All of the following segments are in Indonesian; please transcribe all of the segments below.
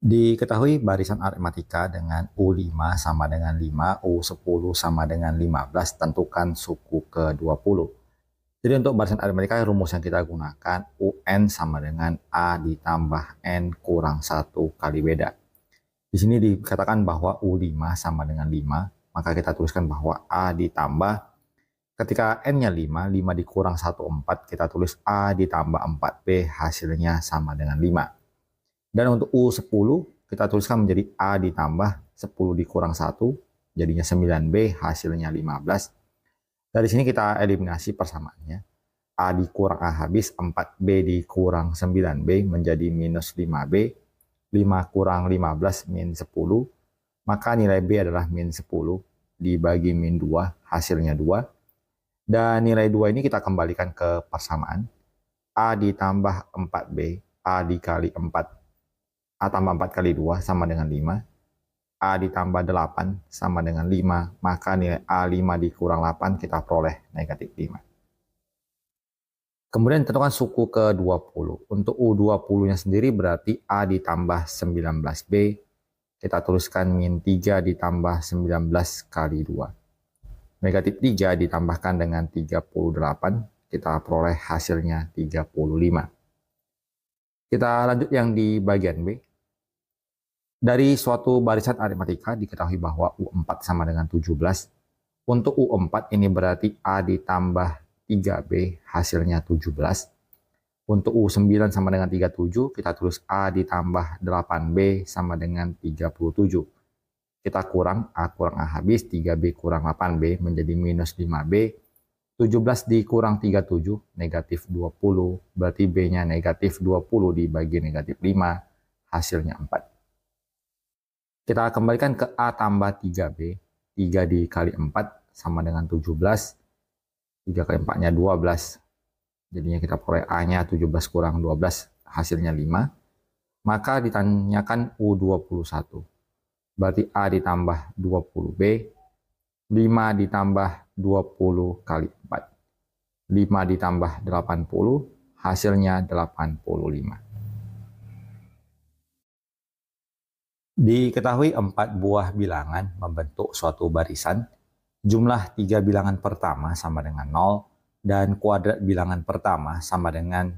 Diketahui barisan aritmatika dengan U5 sama dengan 5, U10 sama dengan 15, tentukan suku ke-20. Jadi untuk barisan aritmatika rumus yang kita gunakan UN sama dengan A ditambah N kurang 1 kali beda. Di sini dikatakan bahwa U5 sama dengan 5, maka kita tuliskan bahwa A ditambah, ketika N-nya 5, 5 dikurang 1, 4, kita tulis A ditambah 4B hasilnya sama dengan 5. Dan untuk U10 kita tuliskan menjadi A ditambah 10 dikurang 1, jadinya 9B hasilnya 15. Dari sini kita eliminasi persamaannya. A dikurang A habis, 4B dikurang 9B menjadi minus 5B. 5 kurang 15 min 10, maka nilai B adalah min 10 dibagi min 2, hasilnya 2. Dan nilai 2 ini kita kembalikan ke persamaan. A ditambah 4B, A dikali 4, A tambah 4 kali 2 sama dengan 5. A ditambah 8 sama dengan 5. Maka nilai A5 dikurang 8 kita peroleh negatif 5. Kemudian tentukan suku ke-20. Untuk U20-nya sendiri berarti A ditambah 19B. Kita tuliskan min 3 ditambah 19 kali 2. Negatif 3 ditambahkan dengan 38. Kita peroleh hasilnya 35. Kita lanjut yang di bagian B. Dari suatu barisan aritmatika diketahui bahwa U4 sama dengan 17. Untuk U4 ini berarti A ditambah 3B hasilnya 17. Untuk U9 sama dengan 37, kita tulis A ditambah 8B sama dengan 37. Kita kurang, A kurang A habis, 3B kurang 8B menjadi minus 5B. 17 dikurang 37, negatif 20. Berarti B-nya negatif 20 dibagi negatif 5, hasilnya 4. Kita kembalikan ke A tambah 3B. 3 dikali 4 sama dengan 17. 3 kali 4-nya 12. Jadinya kita peroleh A-nya 17 kurang 12, hasilnya 5. Maka ditanyakan U21. Berarti A ditambah 20B. 5 ditambah 20 kali 4. 5 ditambah 80, hasilnya 85. Diketahui 4 buah bilangan membentuk suatu barisan. Jumlah 3 bilangan pertama sama dengan 0 dan kuadrat bilangan pertama sama dengan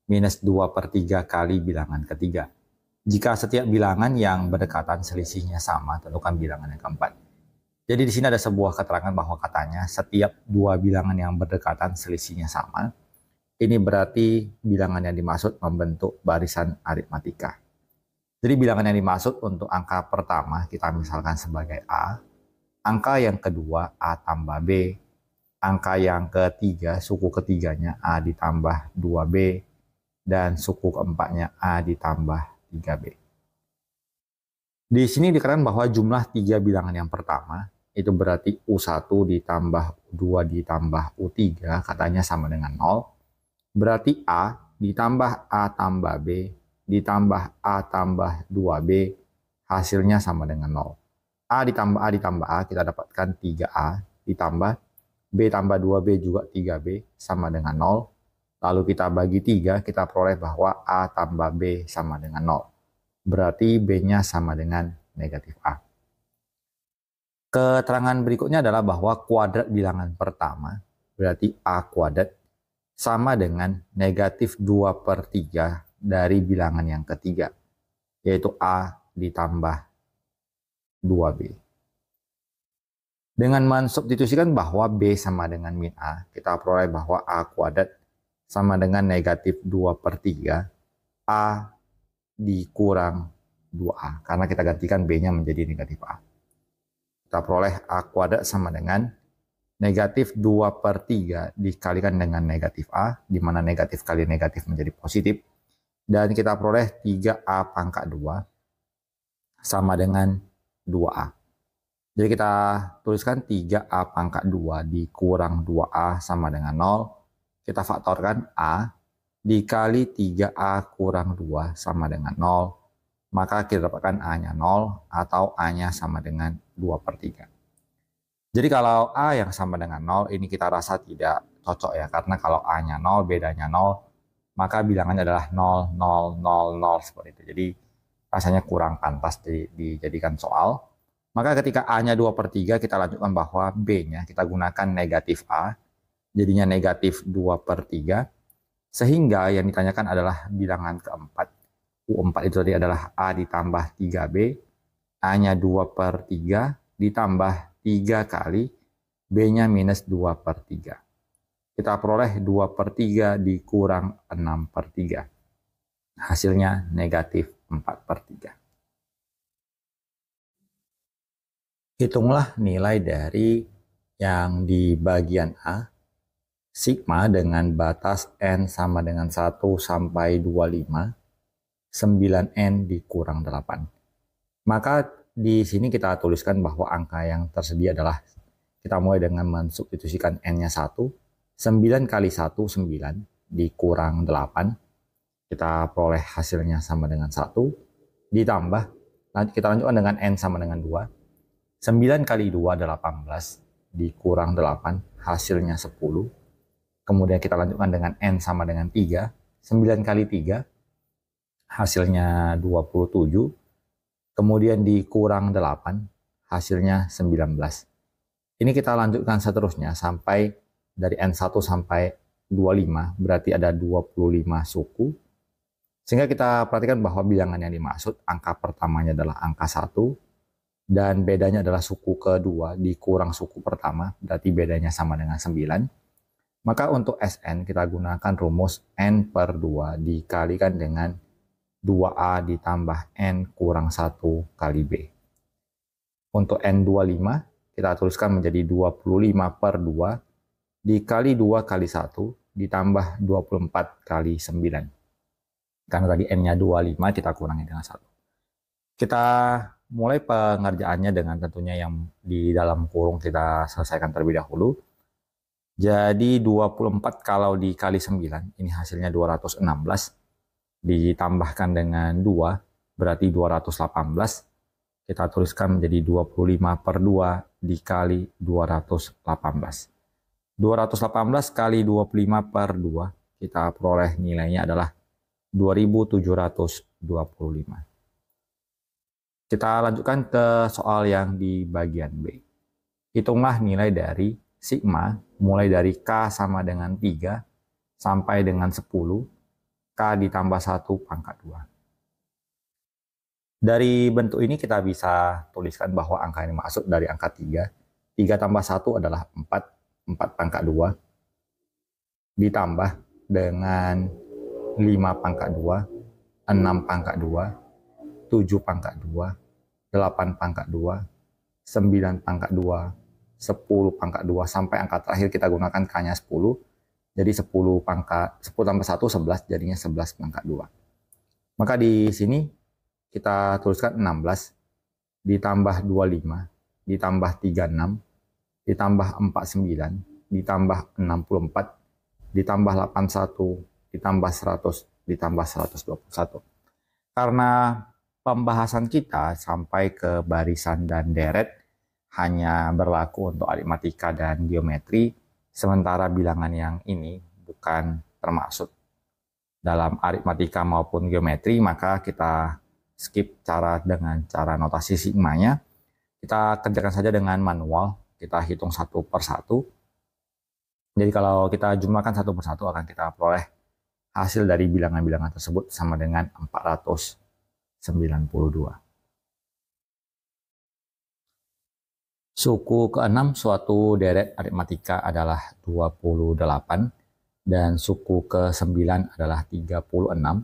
minus 2/3 kali bilangan ketiga. Jika setiap bilangan yang berdekatan selisihnya sama, tentukan bilangan yang keempat. Jadi di sini ada sebuah keterangan bahwa katanya setiap 2 bilangan yang berdekatan selisihnya sama. Ini berarti bilangan yang dimaksud membentuk barisan aritmatika. Jadi bilangan yang dimaksud untuk angka pertama kita misalkan sebagai A. Angka yang kedua A tambah B, angka yang ketiga, suku ketiganya A ditambah 2B, dan suku keempatnya A ditambah 3B. Di sini dikatakan bahwa jumlah 3 bilangan yang pertama, itu berarti U1 ditambah U2 ditambah U3, katanya sama dengan 0. Berarti A ditambah A tambah B, ditambah A tambah 2B, hasilnya sama dengan 0. A ditambah A kita dapatkan 3A ditambah B tambah 2B juga 3B sama dengan 0. Lalu kita bagi 3, kita peroleh bahwa A tambah B sama dengan 0. Berarti B-nya sama dengan negatif A. Keterangan berikutnya adalah bahwa kuadrat bilangan pertama berarti A kuadrat sama dengan negatif 2/3 dari bilangan yang ketiga, yaitu A ditambah 2B. Dengan mensubstitusikan bahwa B sama dengan min A, kita peroleh bahwa A kuadrat sama dengan negatif 2/3 A dikurang 2A. Karena kita gantikan B-nya menjadi negatif A. Kita peroleh A kuadrat sama dengan negatif 2/3 dikalikan dengan negatif A, di mana negatif kali negatif menjadi positif. Dan kita peroleh 3A pangkat 2 sama dengan 2A. Jadi kita tuliskan 3A pangkat 2 dikurang 2A sama dengan 0. Kita faktorkan A dikali 3A kurang 2 sama dengan 0. Maka kita dapatkan A-nya 0 atau A-nya sama dengan 2/3. Jadi kalau A yang sama dengan 0 ini kita rasa tidak cocok ya. Karena kalau A-nya 0, bedanya 0, maka bilangannya adalah 0, 0, 0, 0 seperti itu. Jadi rasanya kurang pantas dijadikan soal. Maka ketika A-nya 2/3, kita lanjutkan bahwa B-nya kita gunakan negatif A, jadinya negatif 2/3, sehingga yang ditanyakan adalah bilangan keempat. U4 itu tadi adalah A ditambah 3B, A-nya 2/3 ditambah 3 kali, B-nya minus 2/3. Kita peroleh 2/3 dikurang 6/3. Hasilnya negatif 4/3. Hitunglah nilai dari yang di bagian A, sigma dengan batas N sama dengan 1 sampai 25, 9N dikurang 8. Maka di sini kita tuliskan bahwa angka yang tersedia adalah, kita mulai dengan mensubstitusikan N-nya 1, 9 kali 1, 9, dikurang 8, kita peroleh hasilnya sama dengan 1, ditambah, kita lanjutkan dengan N sama dengan 2, 9 kali 2 18, dikurang 8, hasilnya 10. Kemudian kita lanjutkan dengan N sama dengan 3, 9 kali 3, hasilnya 27. Kemudian dikurang 8, hasilnya 19. Ini kita lanjutkan seterusnya sampai dari N1 sampai 25, berarti ada 25 suku. Sehingga kita perhatikan bahwa bilangan yang dimaksud, angka pertamanya adalah angka 1, dan bedanya adalah suku kedua dikurang suku pertama, berarti bedanya sama dengan 9. Maka untuk Sn kita gunakan rumus N/2 dikalikan dengan 2A ditambah N kurang 1 kali B. Untuk N25 kita tuliskan menjadi 25/2 dikali 2 kali 1 ditambah 24 kali 9. Karena tadi N-nya 25, kita kurangi dengan 1. Kita mulai pengerjaannya dengan tentunya yang di dalam kurung kita selesaikan terlebih dahulu. Jadi 24 kalau dikali 9, ini hasilnya 216, ditambahkan dengan 2, berarti 218. Kita tuliskan menjadi 25/2 dikali 218. 218 kali 25/2, kita peroleh nilainya adalah 2725. Kita lanjutkan ke soal yang di bagian B. Hitunglah nilai dari sigma mulai dari K sama dengan 3 sampai dengan 10, K ditambah 1 pangkat 2. Dari bentuk ini kita bisa tuliskan bahwa angka ini masuk dari angka 3. 3 tambah 1 adalah 4, 4 pangkat 2, ditambah dengan 5 pangkat 2, 6 pangkat 2, 7 pangkat 2, 8 pangkat 2, 9 pangkat 2, 10 pangkat 2, sampai angka terakhir kita gunakan K-nya 10. Jadi 10 tambah 1, 11, jadinya 11 pangkat 2. Maka di sini kita tuliskan 16, ditambah 25, ditambah 36, ditambah 49, ditambah 64, ditambah 81, ditambah 100, ditambah 121. Karena pembahasan kita sampai ke barisan dan deret hanya berlaku untuk aritmatika dan geometri, sementara bilangan yang ini bukan termasuk dalam aritmatika maupun geometri, maka kita skip dengan cara notasi sigmanya. Kita kerjakan saja dengan manual, kita hitung satu per satu. Jadi kalau kita jumlahkan satu per satu, akan kita peroleh hasil dari bilangan-bilangan tersebut sama dengan 492. Suku ke-6 suatu deret aritmatika adalah 28 dan suku ke-9 adalah 36.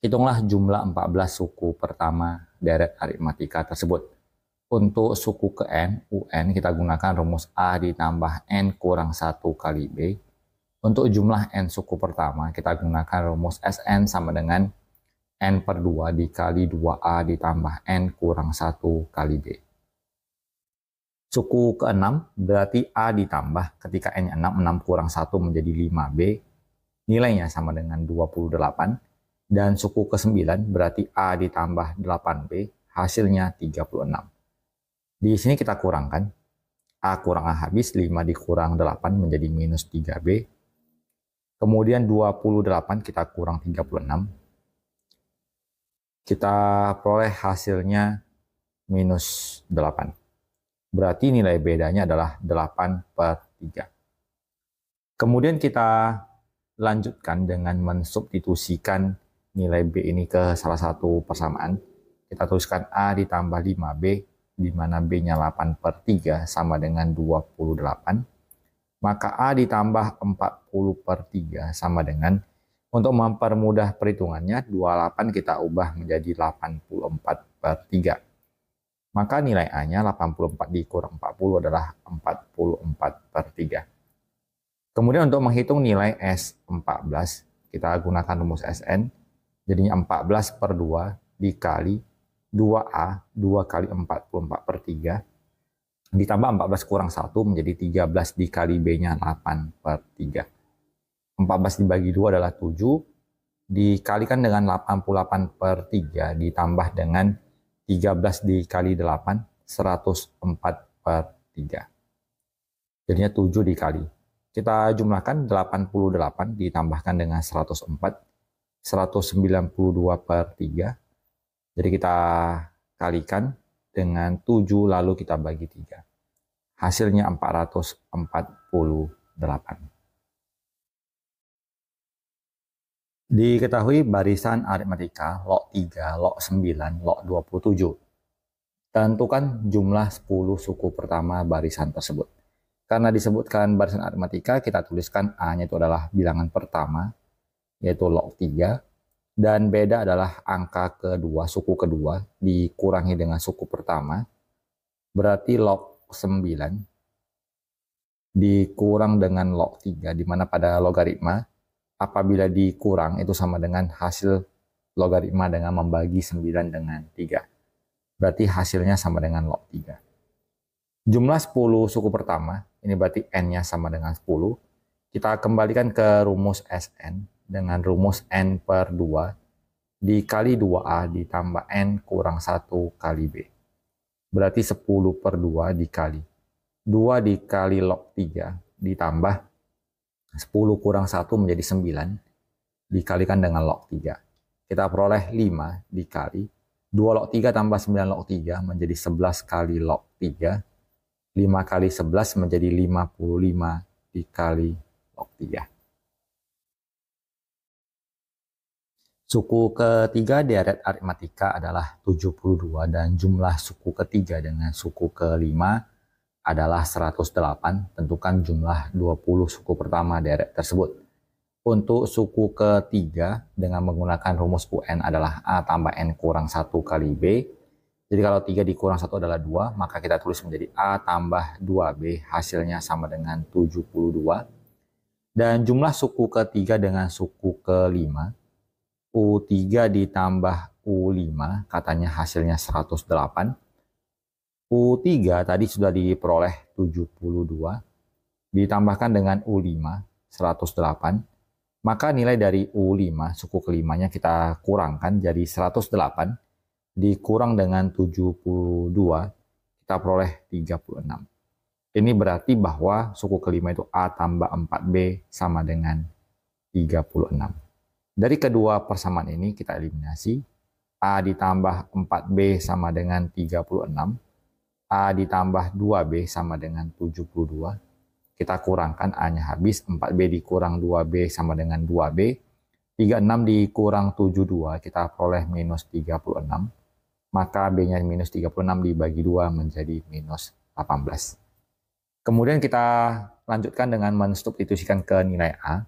Hitunglah jumlah 14 suku pertama deret aritmatika tersebut. Untuk suku ke-n, UN, kita gunakan rumus A ditambah N kurang 1 kali B. Untuk jumlah N suku pertama, kita gunakan rumus Sn sama dengan N/2 dikali 2A ditambah N kurang 1 kali B. Suku ke-6 berarti A ditambah, ketika N-nya 6, 6 kurang 1 menjadi 5B. Nilainya sama dengan 28. Dan suku ke-9 berarti A ditambah 8B, hasilnya 36. Di sini kita kurangkan. A kurang A habis, 5 dikurang 8 menjadi minus 3B. Kemudian 28 kita kurang 36. kita peroleh hasilnya minus 8. Berarti nilai bedanya adalah 8/3. Kemudian kita lanjutkan dengan mensubstitusikan nilai B ini ke salah satu persamaan. Kita tuliskan A ditambah 5B, di mana B-nya 8/3 sama dengan 28. Maka A ditambah 40/3 sama dengan, untuk mempermudah perhitungannya, 28 kita ubah menjadi 84/3. Maka nilai A-nya 84 dikurang 40 adalah 44/3. Kemudian untuk menghitung nilai S14, kita gunakan rumus Sn. Jadinya 14/2 dikali 2A, 2 kali 44/3, ditambah 14 kurang 1 menjadi 13 dikali B-nya 8/3. 14 dibagi 2 adalah 7, dikalikan dengan 88/3 ditambah dengan 13 dikali 8, 104/3. Jadinya 7 dikali. Kita jumlahkan 88 ditambahkan dengan 104, 192/3. Jadi kita kalikan dengan 7 lalu kita bagi 3. Hasilnya 448. Diketahui barisan aritmatika log 3, log 9, log 27. Tentukan jumlah 10 suku pertama barisan tersebut. Karena disebutkan barisan aritmatika, kita tuliskan A-nya itu adalah bilangan pertama, yaitu log 3. Dan beda adalah angka kedua, suku kedua, dikurangi dengan suku pertama. Berarti log 9 dikurang dengan log 3, di mana pada logaritma, apabila dikurang itu sama dengan hasil logaritma dengan membagi 9 dengan 3. Berarti hasilnya sama dengan log 3. Jumlah 10 suku pertama, ini berarti N-nya sama dengan 10. Kita kembalikan ke rumus Sn dengan rumus N/2 dikali 2A ditambah N kurang 1 kali B. Berarti 10/2 dikali 2 dikali log 3 ditambah 10 kurang 1 menjadi 9, dikalikan dengan log 3. Kita peroleh 5 dikali 2 log 3 tambah 9 log 3 menjadi 11 kali log 3. 5 kali 11 menjadi 55 dikali log 3. Suku ketiga deret aritmatika adalah 72 dan jumlah suku ketiga dengan suku kelima adalah 108. Tentukan jumlah 20 suku pertama deret tersebut. Untuk suku ketiga dengan menggunakan rumus UN adalah A tambah N kurang 1 kali B. Jadi kalau 3 dikurang 1 adalah 2, maka kita tulis menjadi A tambah 2B, hasilnya sama dengan 72. Dan jumlah suku ketiga dengan suku kelima, U3 ditambah U5, katanya hasilnya 108. U3 tadi sudah diperoleh 72, ditambahkan dengan U5, 108. Maka nilai dari U5, suku kelimanya kita kurangkan jadi 108, dikurang dengan 72, kita peroleh 36. Ini berarti bahwa suku kelima itu A tambah 4B sama dengan 36. Dari kedua persamaan ini kita eliminasi. A ditambah 4B sama dengan 36. A ditambah 2B sama dengan 72. Kita kurangkan A-nya habis. 4B dikurang 2B sama dengan 2B. 36 dikurang 72. Kita peroleh minus 36. Maka B-nya minus 36 dibagi 2 menjadi minus 18. Kemudian kita lanjutkan dengan mensubstitusikan ke nilai A.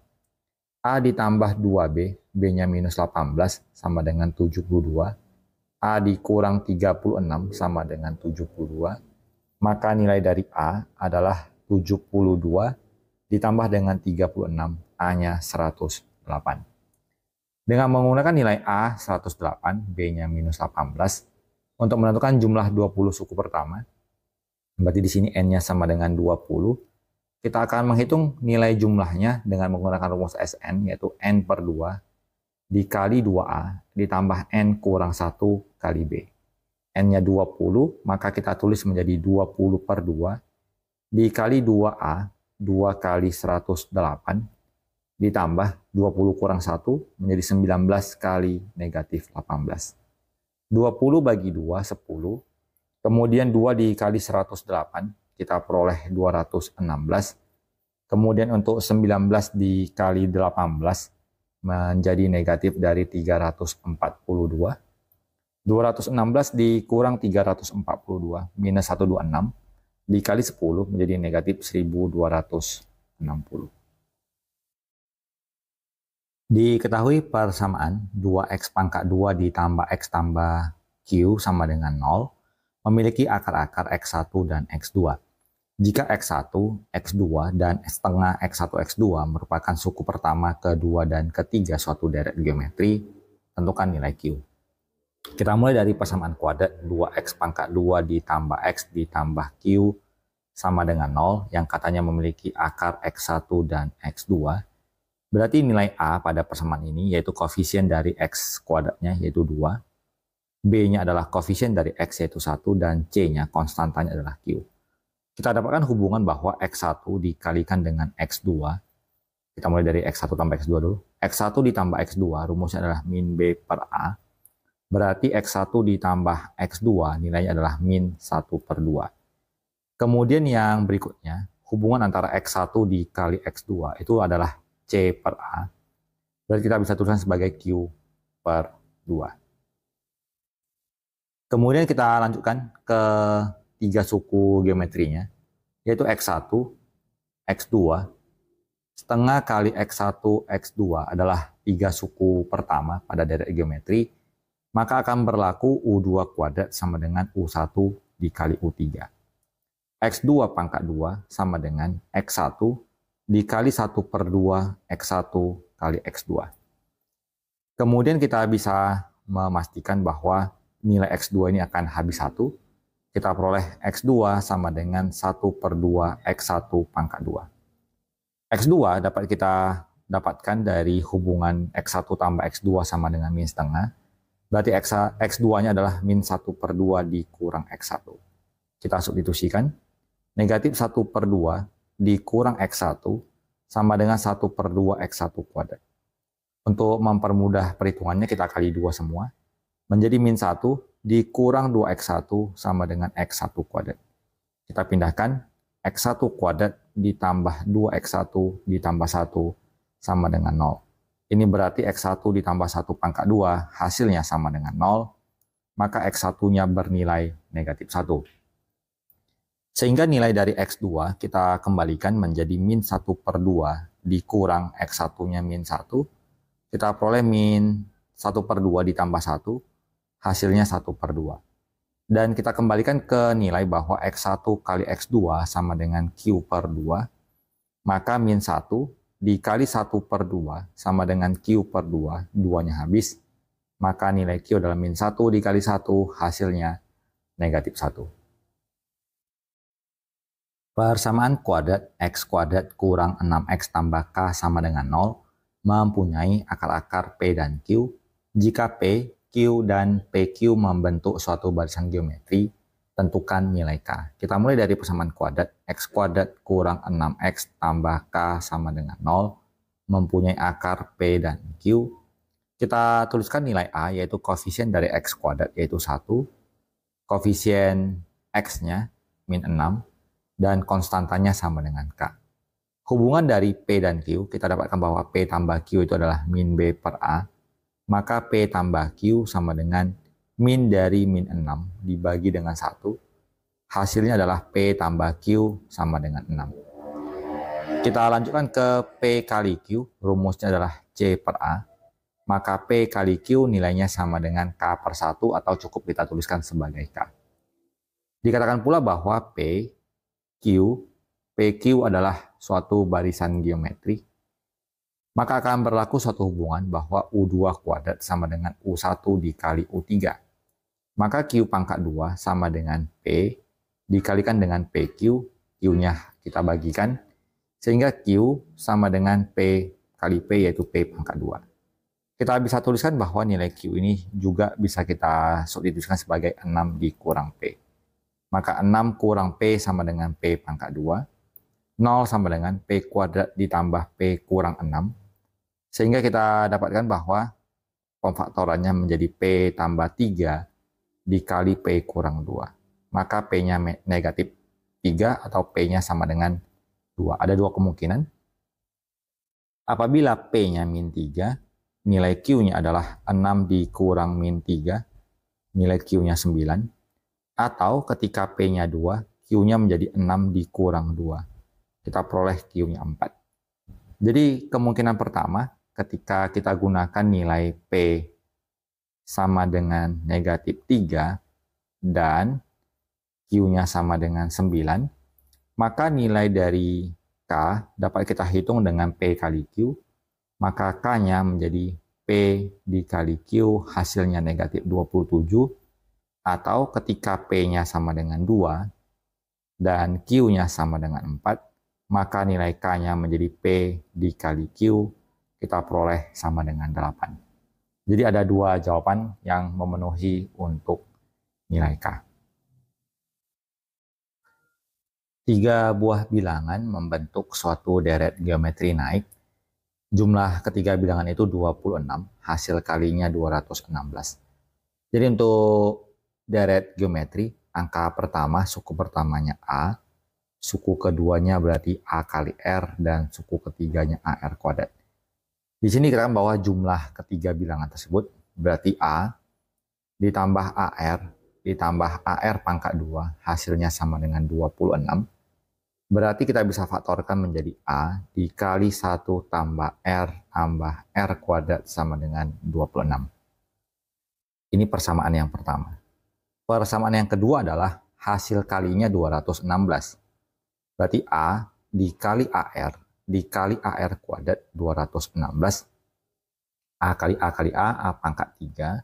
A ditambah 2B. B-nya minus 18 sama dengan 72. A dikurang 36 sama dengan 72, maka nilai dari A adalah 72 ditambah dengan 36, A-nya 108. Dengan menggunakan nilai A 108, B-nya minus 18, untuk menentukan jumlah 20 suku pertama, berarti di sini N-nya sama dengan 20, kita akan menghitung nilai jumlahnya dengan menggunakan rumus Sn, yaitu N/2, dikali 2A ditambah N kurang 1 kali B. N-nya 20, maka kita tulis menjadi 20/2 dikali 2A, 2 kali 108, ditambah 20 kurang 1 menjadi 19 kali negatif 18. 20 bagi 2, 10. Kemudian 2 dikali 108, kita peroleh 216. Kemudian untuk 19 dikali 18 menjadi negatif dari 342. 216 dikurang 342 minus 126 dikali 10 menjadi negatif 1260. Diketahui persamaan 2x pangkat 2 ditambah x tambah q sama dengan 0 memiliki akar-akar x1 dan x2. Jika x1, x2, dan setengah x1, x2 merupakan suku pertama, kedua, dan ketiga suatu deret geometri, tentukan nilai q. Kita mulai dari persamaan kuadrat 2x pangkat 2 ditambah x ditambah q sama dengan 0 yang katanya memiliki akar x1 dan x2. Berarti nilai A pada persamaan ini yaitu koefisien dari x kuadratnya yaitu 2, B-nya adalah koefisien dari x yaitu 1, dan C-nya konstantanya adalah q. Kita dapatkan hubungan bahwa x1 dikalikan dengan x2. Kita mulai dari x1 tambah x2 dulu. x1 ditambah x2 rumusnya adalah min B per A. Berarti x1 ditambah x2 nilainya adalah min 1 per 2. Kemudian yang berikutnya, hubungan antara x1 dikali x2 itu adalah C per A. Berarti kita bisa tuliskan sebagai Q per 2. Kemudian kita lanjutkan ke 3 suku geometrinya, yaitu x1, x2, setengah kali x1, x2 adalah 3 suku pertama pada deret geometri, maka akan berlaku U2 kuadrat sama dengan U1 dikali U3. X2 pangkat 2 sama dengan X1 dikali 1 per 2 X1 kali X2. Kemudian kita bisa memastikan bahwa nilai X2 ini akan habis 1. Kita peroleh X2 sama dengan 1 per 2 X1 pangkat 2. X2 dapat kita dapatkan dari hubungan X1 tambah X2 sama dengan min setengah. Berarti X2-nya adalah min 1 per 2 dikurang X1. Kita substitusikan. Negatif 1 per 2 dikurang X1 sama dengan 1 per 2 X1 kuadrat. Untuk mempermudah perhitungannya kita kali 2 semua. Menjadi min 1 dikurang 2x1 sama dengan x1 kuadrat. Kita pindahkan x1 kuadrat ditambah 2x1 ditambah 1 sama dengan 0. Ini berarti x1 ditambah 1 pangkat 2 hasilnya sama dengan 0. Maka x1-nya bernilai negatif 1. Sehingga nilai dari x2 kita kembalikan menjadi min 1 per 2 dikurang x1-nya min 1. Kita peroleh min 1 per 2 ditambah 1. Hasilnya 1 per 2. Dan kita kembalikan ke nilai bahwa X1 kali X2 sama dengan Q per 2. Maka min 1 dikali 1 per 2 sama dengan Q per 2. 2-nya habis. Maka nilai Q adalah min 1 dikali 1 hasilnya negatif 1. Persamaan kuadrat X kuadrat kurang 6X tambah K sama dengan 0 mempunyai akar-akar P dan Q. Jika P, Q, dan PQ membentuk suatu barisan geometri, tentukan nilai K. Kita mulai dari persamaan kuadrat. X kuadrat kurang 6X tambah K sama dengan 0, mempunyai akar P dan Q. Kita tuliskan nilai A, yaitu koefisien dari X kuadrat, yaitu 1, koefisien X-nya, min 6, dan konstantanya sama dengan K. Hubungan dari P dan Q, kita dapatkan bahwa P tambah Q itu adalah min B per A, maka P tambah Q sama dengan min dari min 6 dibagi dengan 1. Hasilnya adalah P tambah Q sama dengan 6. Kita lanjutkan ke P kali Q, rumusnya adalah C per A. Maka P kali Q nilainya sama dengan K per 1 atau cukup kita tuliskan sebagai K. Dikatakan pula bahwa PQ adalah suatu barisan geometri. Maka akan berlaku suatu hubungan bahwa U2 kuadrat sama dengan U1 dikali U3. Maka Q pangkat 2 sama dengan P dikalikan dengan PQ, Q-nya kita bagikan, sehingga Q sama dengan P kali P yaitu P pangkat 2. Kita bisa tuliskan bahwa nilai Q ini juga bisa kita substitusikan sebagai 6 dikurang P. Maka 6 kurang P sama dengan P pangkat 2. 0 sama dengan P kuadrat ditambah P kurang 6. Sehingga kita dapatkan bahwa pemfaktorannya menjadi P tambah 3 dikali P kurang 2. Maka P-nya negatif 3 atau P-nya sama dengan 2. Ada dua kemungkinan. Apabila P-nya min 3, nilai Q-nya adalah 6 dikurang min 3, nilai Q-nya 9. Atau ketika P-nya 2, Q-nya menjadi 6 dikurang 2. Kita peroleh Q-nya 4. Jadi kemungkinan pertama, ketika kita gunakan nilai P sama dengan negatif 3 dan Q-nya sama dengan 9, maka nilai dari K dapat kita hitung dengan P kali Q, maka K-nya menjadi P dikali Q hasilnya negatif 27, atau ketika P-nya sama dengan 2 dan Q-nya sama dengan 4, maka nilai K-nya menjadi P dikali Q, kita peroleh sama dengan 8. Jadi ada dua jawaban yang memenuhi untuk nilai K. 3 buah bilangan membentuk suatu deret geometri naik. Jumlah ketiga bilangan itu 26, hasil kalinya 216. Jadi untuk deret geometri, angka pertama, suku pertamanya A, suku keduanya berarti A kali R, dan suku ketiganya AR kuadrat. Di sini kita bahwa jumlah ketiga bilangan tersebut berarti A ditambah AR ditambah AR pangkat 2, hasilnya sama dengan 26. Berarti kita bisa faktorkan menjadi A dikali 1 tambah R tambah R kuadrat sama dengan 26. Ini persamaan yang pertama. Persamaan yang kedua adalah hasil kalinya 216. Berarti A dikali AR dikali AR kuadrat 216. A kali A kali A pangkat 3.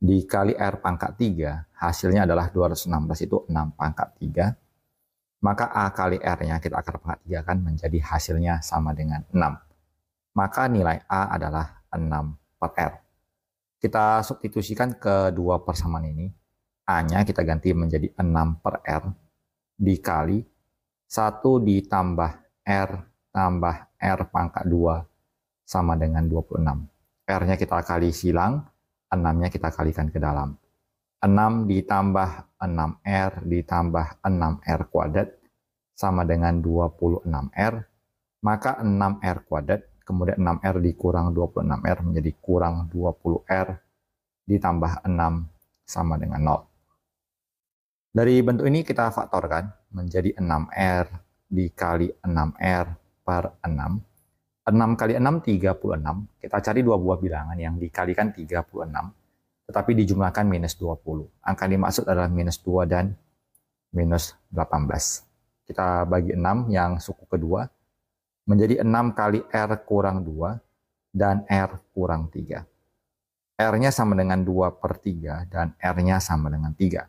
Dikali R pangkat 3, hasilnya adalah 216 itu 6 pangkat 3. Maka A kali R-nya kita akar pangkat 3 kan menjadi hasilnya sama dengan 6. Maka nilai A adalah 6 per R. Kita substitusikan kedua persamaan ini. A-nya kita ganti menjadi 6 per R dikali 1 ditambah R tambah R pangkat 2 sama dengan 26. R-nya kita kali silang, 6-nya kita kalikan ke dalam. 6 ditambah 6R ditambah 6R kuadrat sama dengan 26R. Maka 6R kuadrat, kemudian 6R dikurang 26R menjadi kurang 20R ditambah 6 sama dengan 0. Dari bentuk ini kita faktorkan menjadi 6R dikali 6R per 6. 6 kali 6, 36. Kita cari dua buah bilangan yang dikalikan 36, tetapi dijumlahkan minus 20. Angka dimaksud adalah minus 2 dan minus 18. Kita bagi 6 yang suku kedua, menjadi 6 kali R kurang 2 dan R kurang 3. R-nya sama dengan 2 per 3 dan R-nya sama dengan 3.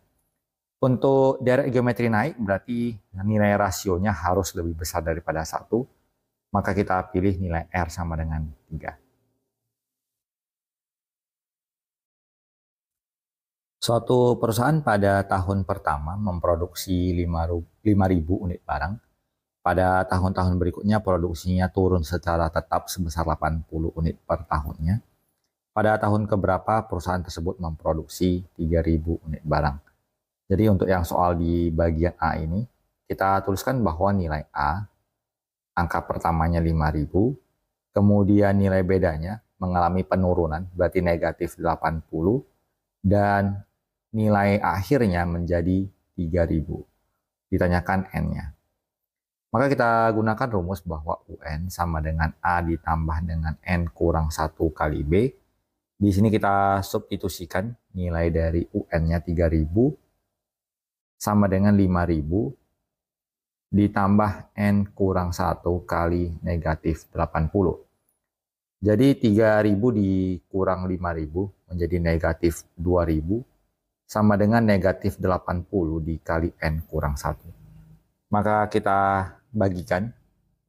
Untuk deret geometri naik berarti nilai rasionya harus lebih besar daripada 1. Maka kita pilih nilai R sama dengan 3. Suatu perusahaan pada tahun pertama memproduksi 5.000 unit barang. Pada tahun-tahun berikutnya produksinya turun secara tetap sebesar 80 unit per tahunnya. Pada tahun keberapa perusahaan tersebut memproduksi 3.000 unit barang. Jadi untuk yang soal di bagian A ini, kita tuliskan bahwa nilai A angka pertamanya 5.000, kemudian nilai bedanya mengalami penurunan, berarti negatif 80, dan nilai akhirnya menjadi 3.000. Ditanyakan N-nya. Maka kita gunakan rumus bahwa UN sama dengan A ditambah dengan N kurang 1 kali B. Di sini kita substitusikan nilai dari UN-nya 3.000 sama dengan 5.000 ditambah N kurang 1 kali negatif 80. Jadi 3.000 dikurang 5.000 menjadi negatif 2.000 sama dengan negatif 80 dikali N kurang 1. Maka kita bagikan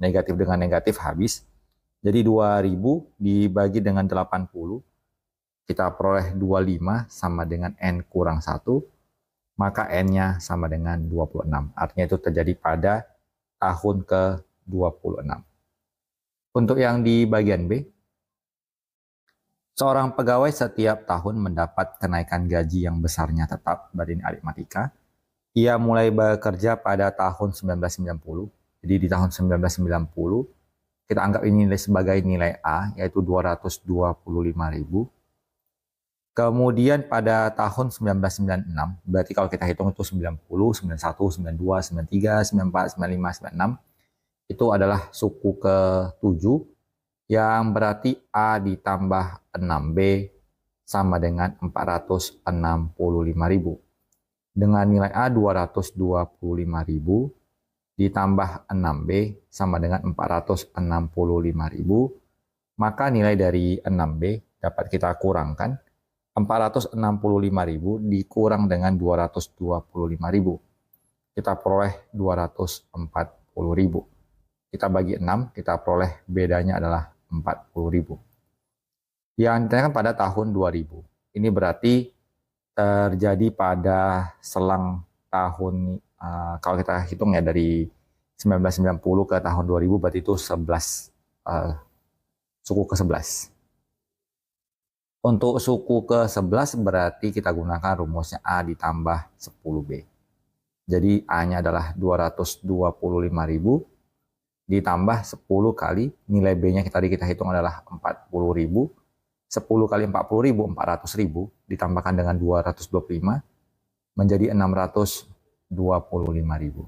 negatif dengan negatif habis. Jadi 2.000 dibagi dengan 80, kita peroleh 25 sama dengan N kurang 1. Maka N-nya sama dengan 26. Artinya itu terjadi pada tahun ke-26. Untuk yang di bagian B, Seorang pegawai setiap tahun mendapat kenaikan gaji yang besarnya tetap dari aritmatika. Ia mulai bekerja pada tahun 1990. Jadi di tahun 1990 kita anggap ini sebagai nilai A, yaitu 225.000. Kemudian pada tahun 1996, berarti kalau kita hitung itu 90, 91, 92, 93, 94, 95, 96, itu adalah suku ke-7 yang berarti A ditambah 6B sama dengan 465.000. Dengan nilai A 225.000 ditambah 6B sama dengan 465.000, maka nilai dari 6B dapat kita kurangkan. 465.000 dikurang dengan 225.000. Kita peroleh 240.000. Kita bagi 6, kita peroleh bedanya adalah 40.000. Yang ditanyakan pada tahun 2000. Ini berarti terjadi pada selang tahun, kalau kita hitung ya dari 1990 ke tahun 2000, berarti itu 11, suku ke-11. Untuk suku ke-11 berarti kita gunakan rumusnya A ditambah 10B. Jadi A-nya adalah 225.000 ditambah 10 kali nilai B-nya tadi kita hitung adalah 40.000. 10 kali 40.000, 400.000 ditambahkan dengan 225 menjadi 625.000.